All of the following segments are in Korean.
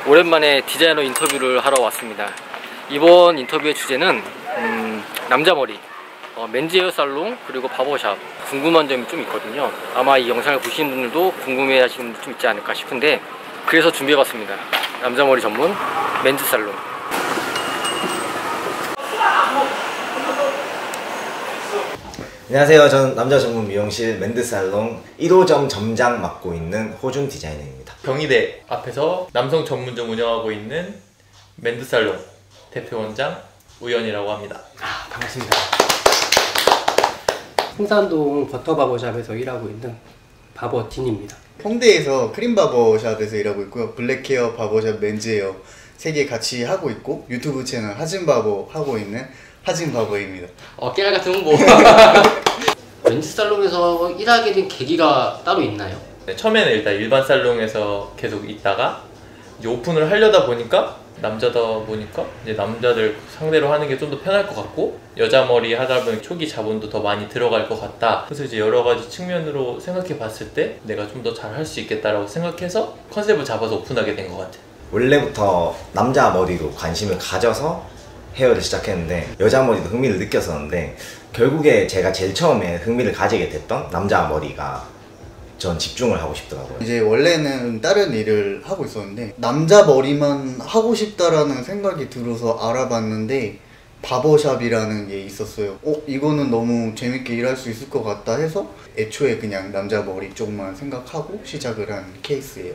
오랜만에 디자이너 인터뷰를 하러 왔습니다. 이번 인터뷰의 주제는 남자 머리, 맨즈 헤어 살롱 그리고 바버샵 궁금한 점이 좀 있거든요. 아마 이 영상을 보시는 분들도 궁금해 하시는 분들 좀 있지 않을까 싶은데 그래서 준비해봤습니다. 남자 머리 전문 맨즈 살롱. 안녕하세요. 저는 남자 전문 미용실 맨드살롱 1호점 점장 맡고 있는 호준 디자이너입니다. 경희대 앞에서 남성 전문점 운영하고 있는 맨드살롱 대표원장 우연이라고 합니다. 반갑습니다. 흥산동 버터바버샵에서 일하고 있는 바버딘입니다. 홍대에서 크림바버샵에서 일하고 있고요. 블랙헤어 바버샵 맨즈헤어 3개 같이 하고 있고 유튜브 채널 하진바버 하고 있는 하진바버입니다. 깨알 같은 홍보. 맨즈 살롱에서 일하게 된 계기가 따로 있나요? 네, 처음에는 일단 일반 살롱에서 계속 있다가 이제 오픈을 하려다 보니까 남자다 보니까 이제 남자들 상대로 하는 게 좀 더 편할 것 같고 여자 머리 하다 보니 초기 자본도 더 많이 들어갈 것 같다. 그래서 이제 여러 가지 측면으로 생각해 봤을 때 내가 좀 더 잘 할 수 있겠다라고 생각해서 컨셉을 잡아서 오픈하게 된 것 같아요. 원래부터 남자 머리로 관심을 가져서 헤어를 시작했는데 여자 머리도 흥미를 느꼈었는데 결국에 제가 제일 처음에 흥미를 가지게 됐던 남자 머리가 전 집중을 하고 싶더라고요. 이제 원래는 다른 일을 하고 있었는데 남자 머리만 하고 싶다라는 생각이 들어서 알아봤는데 바버샵이라는 게 있었어요. 이거는 너무 재밌게 일할 수 있을 것 같다 해서 애초에 그냥 남자 머리 쪽만 생각하고 시작을 한 케이스예요.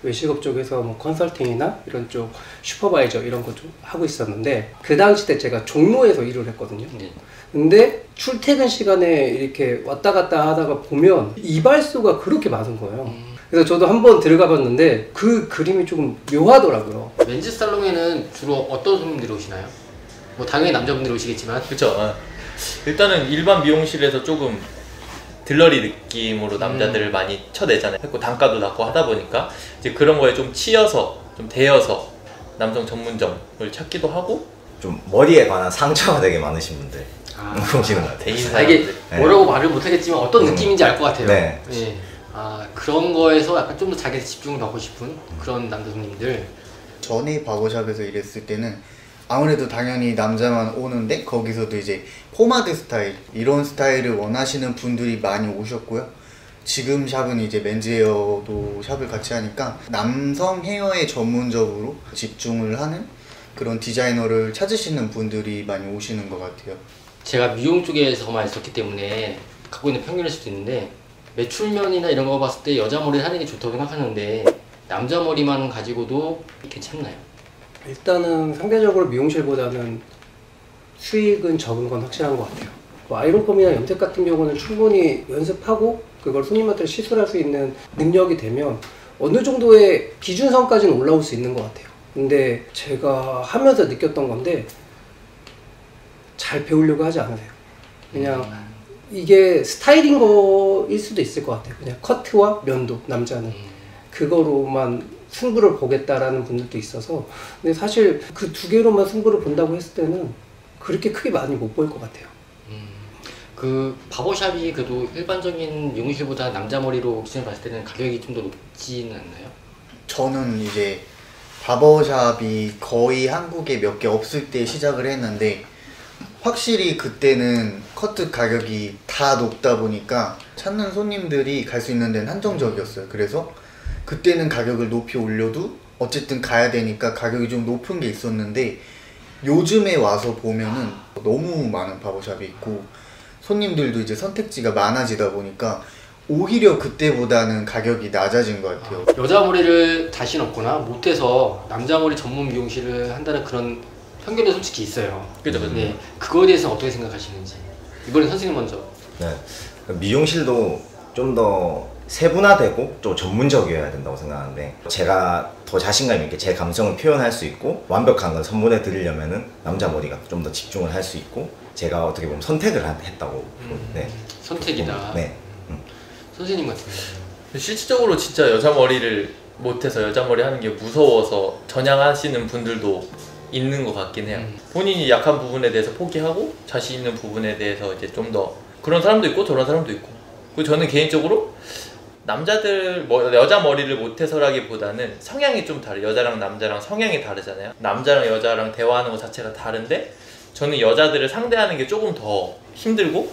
외식업 쪽에서 뭐 컨설팅이나 이런 쪽 슈퍼바이저 이런 거 좀 하고 있었는데 그 당시 때 제가 종로에서 일을 했거든요. 근데 출퇴근 시간에 이렇게 왔다 갔다 하다가 보면 이발소가 그렇게 많은 거예요. 그래서 저도 한번 들어가 봤는데 그 그림이 조금 묘하더라고요. 맨즈 살롱에는 주로 어떤 손님들이 오시나요? 뭐 당연히 남자분들이 오시겠지만. 그쵸. 일단은 일반 미용실에서 조금 들러리 느낌으로 남자들을 많이 쳐내잖아요. 했고 단가도 낮고 하다 보니까 이제 그런 거에 좀 치여서 좀 대여서 남성 전문점을 찾기도 하고 좀 머리에 관한 상처가 되게 많으신 분들 오시는 것 같아요. 이게 뭐라고 말을 못하겠지만 어떤 느낌인지 알 것 같아요. 네. 네. 그런 거에서 약간 좀 더 자기한테 집중을 받고 싶은 그런 남자 손님들. 전에 바버샵에서 일했을 때는 아무래도 당연히 남자만 오는데 거기서도 이제 포마드 스타일 이런 스타일을 원하시는 분들이 많이 오셨고요. 지금 샵은 이제 맨즈 헤어도 샵을 같이 하니까 남성 헤어에 전문적으로 집중을 하는 그런 디자이너를 찾으시는 분들이 많이 오시는 것 같아요. 제가 미용 쪽에서만 있었기 때문에 갖고 있는 편견일 수도 있는데 매출면이나 이런 거 봤을 때 여자 머리를 하는 게 좋다고 생각하는데 남자 머리만 가지고도 괜찮나요? 일단은 상대적으로 미용실보다는 수익은 적은 건 확실한 것 같아요. 뭐 아이론펌이나 염색 같은 경우는 충분히 연습하고 그걸 손님한테 시술할 수 있는 능력이 되면 어느 정도의 기준선까지는 올라올 수 있는 것 같아요. 근데 제가 하면서 느꼈던 건데 잘 배우려고 하지 않으세요. 그냥 이게 스타일인 거일 수도 있을 것 같아요. 그냥 커트와 면도, 남자는 그거로만 승부를 보겠다라는 분들도 있어서 근데 사실 그 두 개로만 승부를 본다고 했을 때는 그렇게 크게 많이 못 보일 것 같아요. 그 바버샵이 그래도 일반적인 미용실보다 남자 머리로 기준을 봤을 때는 가격이 좀 더 높지는 않나요? 저는 이제 바버샵이 거의 한국에 몇 개 없을 때 시작을 했는데 확실히 그때는 커트 가격이 다 높다 보니까 찾는 손님들이 갈 수 있는 데는 한정적이었어요. 그래서 그때는 가격을 높이 올려도 어쨌든 가야 되니까 가격이 좀 높은 게 있었는데 요즘에 와서 보면은 너무 많은 바버샵이 있고 손님들도 이제 선택지가 많아지다 보니까 오히려 그때보다는 가격이 낮아진 것 같아요. 여자 머리를 다시 넣거나 못해서 남자 머리 전문 미용실을 한다는 그런 편견이 솔직히 있어요. 그죠. 네, 그거에 대해서 어떻게 생각하시는지 이번엔 선생님 먼저. 네. 미용실도 좀 더 세분화되고 좀 전문적이어야 된다고 생각하는데 제가 더 자신감 있게 제 감성을 표현할 수 있고 완벽한 걸 선물해 드리려면은 남자 머리가 좀 더 집중을 할 수 있고 제가 어떻게 보면 선택을 했다고 네. 선택이다. 네. 선생님 같은 경우는 실질적으로 진짜 여자 머리를 못해서 여자 머리 하는 게 무서워서 전향하시는 분들도 있는 것 같긴 해요. 본인이 약한 부분에 대해서 포기하고 자신 있는 부분에 대해서 이제 좀 더 그런 사람도 있고 저런 사람도 있고 그리고 저는 개인적으로 남자들 여자 머리를 못해서라기보다는 성향이 좀 다르. 여자랑 남자랑 성향이 다르잖아요. 남자랑 여자랑 대화하는 것 자체가 다른데 저는 여자들을 상대하는 게 조금 더 힘들고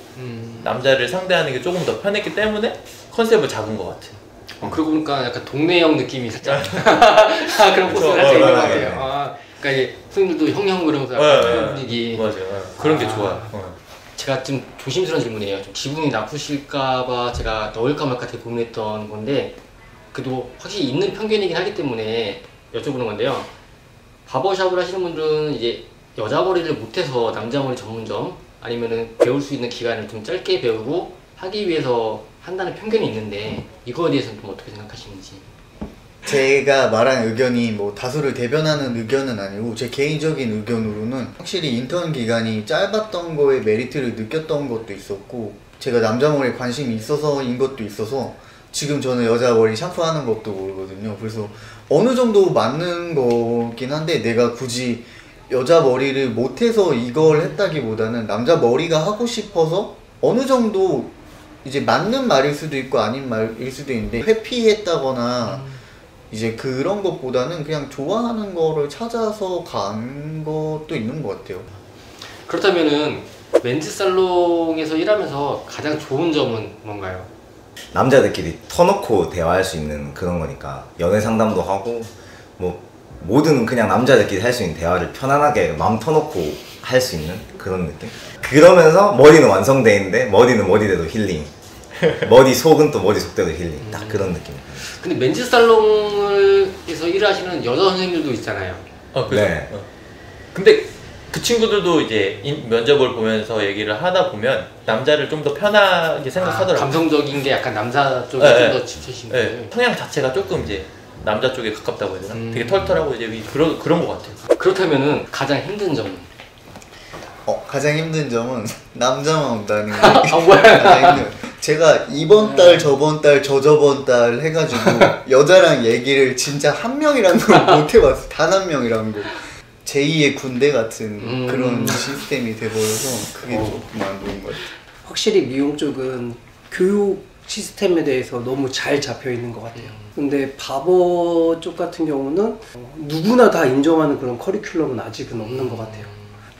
남자를 상대하는 게 조금 더 편했기 때문에 컨셉을 잡은 것 같아요. 그러고 보니까 약간 동네형 느낌이 살짝 그런 포스를 할 수 있는 것 같아요. 그러니까 이제 손님들도 형형 그러면서 그런 분위기. 맞아요. 그런 게 좋아요. 제가 좀 조심스러운 질문이에요. 좀 기분이 나쁘실까봐 제가 넣을까 말까 되게 고민했던 건데 그래도 확실히 있는 편견이긴 하기 때문에 여쭤보는 건데요. 바버샵을 하시는 분들은 이제 여자 머리를 못해서 남자 머리 전문점 아니면은 배울 수 있는 기간을 좀 짧게 배우고 하기 위해서 한다는 편견이 있는데 이거에 대해서는 좀 어떻게 생각하시는지. 제가 말한 의견이 뭐 다수를 대변하는 의견은 아니고 제 개인적인 의견으로는 확실히 인턴 기간이 짧았던 거에 메리트를 느꼈던 것도 있었고 제가 남자 머리에 관심이 있어서인 것도 있어서 지금 저는 여자 머리 샴푸하는 법도 모르거든요. 그래서 어느 정도 맞는 거긴 한데 내가 굳이 여자 머리를 못해서 이걸 했다기보다는 남자 머리가 하고 싶어서 어느 정도 이제 맞는 말일 수도 있고 아닌 말일 수도 있는데 회피했다거나 이제 그런 것보다는 그냥 좋아하는 거를 찾아서 간 것도 있는 것 같아요. 그렇다면은 멘즈 살롱에서 일하면서 가장 좋은 점은 뭔가요? 남자들끼리 터놓고 대화할 수 있는 그런 거니까 연애 상담도 하고 뭐 모든 그냥 남자들끼리 할 수 있는 대화를 편안하게 마음 터놓고 할 수 있는 그런 느낌? 그러면서 머리는 완성돼 있는데 머리는 머리대로 힐링 머리 속은 또 머리 속대로 힐링 딱 그런 느낌. 근데 멘즈 살롱에서 일하시는 여자 선생님들도 있잖아요. 그죠. 네. 근데 그 친구들도 이제 면접을 보면서 얘기를 하다 보면 남자를 좀 더 편하게 생각하더라고요. 감성적인 게 약간 남자 쪽에 좀 더 치우치신 거예요. 성향 자체가 조금 이제 남자 쪽에 가깝다고 해야 되나? 되게 털털하고 이제 그런 것 같아요. 그렇다면은 가장 힘든 점은? 가장 힘든 점은 남자만 온다는 게 뭐야? 가장 힘들어요. 제가 이번 달, 저번 달, 저저번 달 해가지고 여자랑 얘기를 진짜 한 명이라는 걸 못 해봤어요. 단 한 명이라는 거. 제2의 군대 같은 그런 시스템이 돼버려서 그게 조금 안 좋은 것 같아요. 확실히 미용 쪽은 교육 시스템에 대해서 너무 잘 잡혀 있는 것 같아요. 근데 바버 쪽 같은 경우는 누구나 다 인정하는 그런 커리큘럼은 아직은 없는 것 같아요.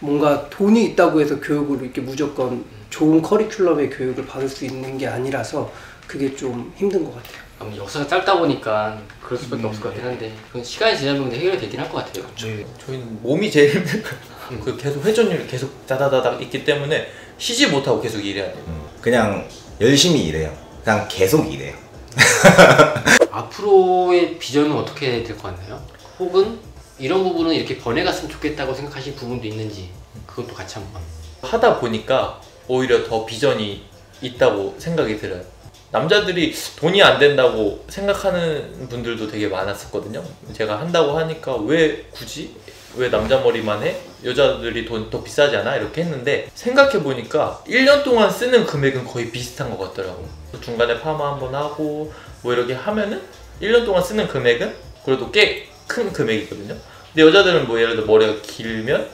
뭔가 돈이 있다고 해서 교육을 이렇게 무조건 좋은 커리큘럼의 교육을 받을 수 있는 게 아니라서 그게 좀 힘든 것 같아요. 역사가 짧다 보니까 그럴 수밖에 없을 것 같긴 한데 그건 시간이 지나면 해결이 되긴 할 것 같아요. 네, 저희는 몸이 제일 힘든 거예요. 그 계속 회전율이 계속 다다다닥 있기 때문에 쉬지 못하고 계속 일해야 돼요. 그냥 열심히 일해요. 그냥 계속 일해요. 앞으로의 비전은 어떻게 될 것 같나요? 혹은 이런 부분은 이렇게 변해갔으면 좋겠다고 생각하실 부분도 있는지 그것도 같이 한번. 하다 보니까 오히려 더 비전이 있다고 생각이 들어요. 남자들이 돈이 안 된다고 생각하는 분들도 되게 많았었거든요. 제가 한다고 하니까 왜 굳이? 왜 남자 머리만 해? 여자들이 돈 더 비싸지 않아? 이렇게 했는데 생각해보니까 1년 동안 쓰는 금액은 거의 비슷한 것 같더라고. 중간에 파마 한번 하고 뭐 이렇게 하면은 1년 동안 쓰는 금액은 그래도 꽤 큰 금액이거든요. 근데 여자들은 뭐 예를 들어 머리가 길면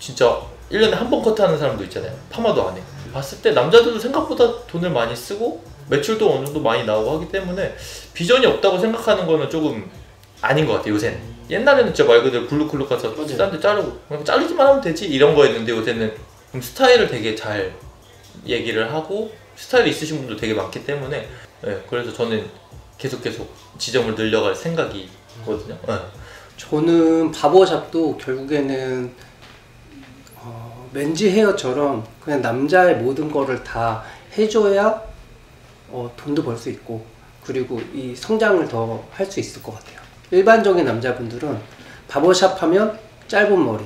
진짜 1년에 한 번 커트하는 사람도 있잖아요. 파마도 안 해. 봤을 때 남자들도 생각보다 돈을 많이 쓰고 매출도 어느 정도 많이 나오고 하기 때문에 비전이 없다고 생각하는 거는 조금 아닌 것 같아요. 요새는. 옛날에는 진짜 말 그대로 블루클럽 가서 딴데 자르고 그냥 자르기만 하면 되지 이런 거였는데 요새는 스타일을 되게 잘 얘기를 하고 스타일이 있으신 분도 되게 많기 때문에 그래서 저는 계속 지점을 늘려갈 생각이거든요. 저는 바버샵도 결국에는 맨즈 헤어처럼 그냥 남자의 모든 거를 다 해줘야 돈도 벌 수 있고 그리고 이 성장을 더 할 수 있을 것 같아요. 일반적인 남자분들은 바버샵 하면 짧은 머리,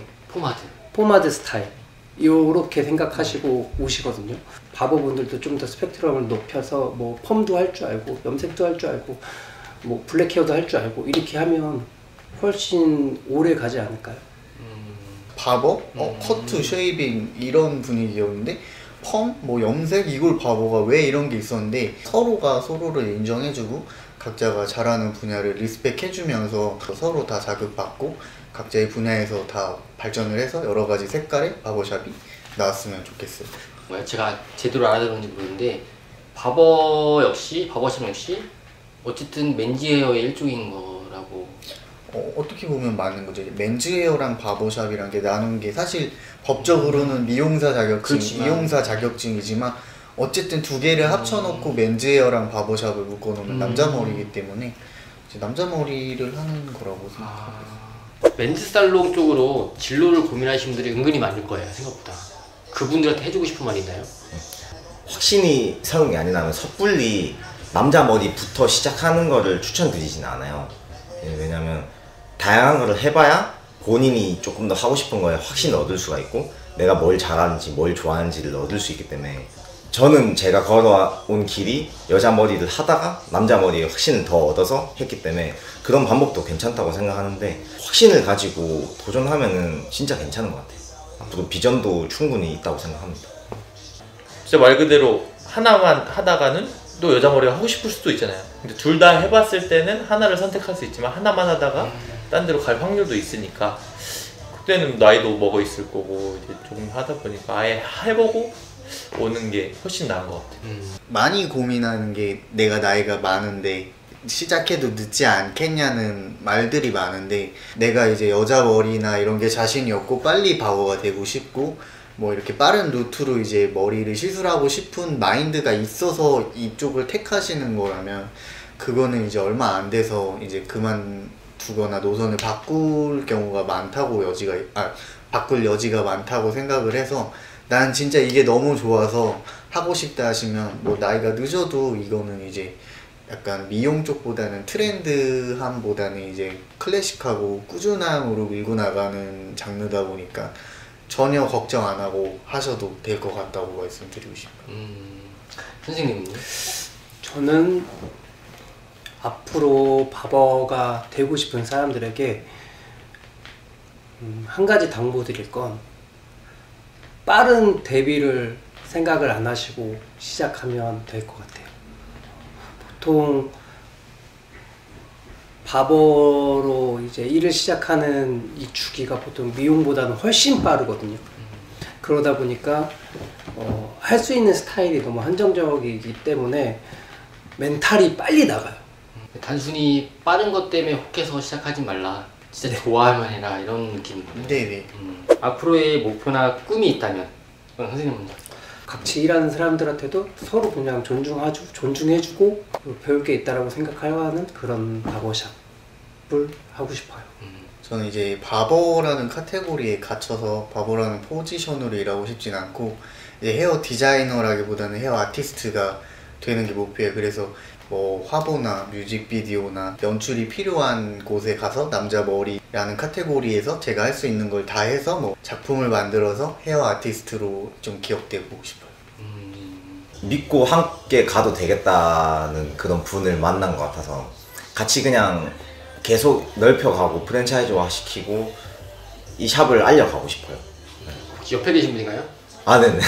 포마드 스타일 이렇게 생각하시고 오시거든요. 바버분들도 좀 더 스펙트럼을 높여서 뭐 펌도 할 줄 알고 염색도 할 줄 알고 뭐 블랙 헤어도 할 줄 알고 이렇게 하면 훨씬 오래 가지 않을까요? 바버? 커트, 쉐이빙 이런 분위기였는데 펌? 뭐 염색? 이걸 바버가 왜 이런 게 있었는데 서로가 서로를 인정해주고 각자가 잘하는 분야를 리스펙해주면서 서로 다 자극받고 각자의 분야에서 다 발전을 해서 여러 가지 색깔의 바버샵이 나왔으면 좋겠어요. 제가 제대로 알아들었는지 모르는데 바버샵 역시 어쨌든 맨즈 헤어의 일종인 거라고. 어떻게 보면 맞는 거죠. 맨즈 헤어랑 바버샵이란 게 나눈 게 사실 법적으로는 미용사 자격증, 그렇지만. 이용사 자격증이지만 어쨌든 두 개를 합쳐놓고 맨즈 헤어랑 바버샵을 묶어놓으면 남자 머리이기 때문에 이제 남자 머리를 하는 거라고 생각합니다. 맨즈 살롱 쪽으로 진로를 고민하시는 분들이 은근히 많을 거예요, 생각보다. 그분들한테 해주고 싶은 말 있나요? 확신이 서는 게 아니라면 섣불리 남자 머리부터 시작하는 거를 추천드리진 않아요. 왜냐면 다양한 거를 해봐야 본인이 조금 더 하고 싶은 거에 확신을 얻을 수가 있고 내가 뭘 잘하는지 뭘 좋아하는지를 얻을 수 있기 때문에 저는 제가 걸어온 길이 여자 머리를 하다가 남자 머리에 확신을 더 얻어서 했기 때문에 그런 방법도 괜찮다고 생각하는데 확신을 가지고 도전하면은 진짜 괜찮은 것 같아요. 앞으로 비전도 충분히 있다고 생각합니다. 진짜 말 그대로 하나만 하다가는 또 여자 머리가 하고 싶을 수도 있잖아요. 근데 둘 다 해봤을 때는 하나를 선택할 수 있지만 하나만 하다가 딴 데로 갈 확률도 있으니까 그때는 나이도 먹어 있을 거고 이제 조금 하다 보니까 아예 해보고 오는 게 훨씬 나은 것 같아요. 많이 고민하는 게 내가 나이가 많은데 시작해도 늦지 않겠냐는 말들이 많은데 내가 이제 여자 머리나 이런 게 자신이 없고 빨리 바보가 되고 싶고 뭐 이렇게 빠른 루트로 이제 머리를 시술하고 싶은 마인드가 있어서 이쪽을 택하시는 거라면 그거는 이제 얼마 안 돼서 이제 그만두거나 노선을 바꿀 경우가 많다고 바꿀 여지가 많다고 생각을 해서 난 진짜 이게 너무 좋아서 하고 싶다 하시면 뭐 나이가 늦어도 이거는 이제 약간 미용 쪽보다는 트렌드함보다는 이제 클래식하고 꾸준함으로 밀고 나가는 장르다 보니까 전혀 걱정 안 하고 하셔도 될 것 같다고 말씀드리고 싶어요. 선생님은요? 저는 앞으로 바버가 되고 싶은 사람들에게 한 가지 당부드릴 건 빠른 데뷔를 생각을 안 하시고 시작하면 될 것 같아요. 보통 바버로 이제 일을 시작하는 이 주기가 보통 미용보다는 훨씬 빠르거든요. 그러다 보니까 할 수 있는 스타일이 너무 한정적이기 때문에 멘탈이 빨리 나가요. 단순히 빠른 것 때문에 혹해서 시작하지 말라. 진짜 좋아할만 해라 이런 느낌이군요. 네네. 앞으로의 목표나 꿈이 있다면 선생님 먼저. 같이 일하는 사람들한테도 서로 그냥 존중해주고 배울 게 있다라고 생각하는 그런 바버샵을 하고 싶어요. 저는 이제 바버라는 카테고리에 갇혀서 바버라는 포지션으로 일하고 싶진 않고 이제 헤어 디자이너라기보다는 헤어 아티스트가 되는 게 목표예요. 그래서 뭐 화보나 뮤직비디오나 연출이 필요한 곳에 가서 남자 머리라는 카테고리에서 제가 할 수 있는 걸 다 해서 뭐 작품을 만들어서 헤어 아티스트로 좀 기억되고 싶어요. 믿고 함께 가도 되겠다는 그런 분을 만난 것 같아서 같이 그냥 계속 넓혀가고 프랜차이즈화 시키고 이 샵을 알려가고 싶어요. 혹시 옆에 계신 분인가요? 아, 네네.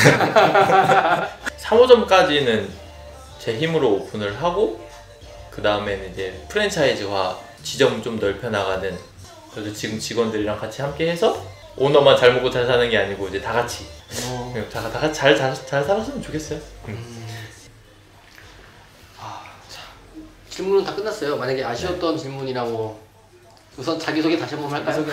3호점까지는 제 힘으로 오픈을 하고 그 다음에는 이제 프랜차이즈화 지점 좀 넓혀 나가는 그래서 지금 직원들이랑 같이 함께 해서 오너만 잘 먹고 잘 사는 게 아니고 이제 다 같이 다 같이 잘 살았으면 좋겠어요. 질문은 다 끝났어요. 만약에 아쉬웠던 질문이나 뭐 우선 자기소개 다시 한번 할까요?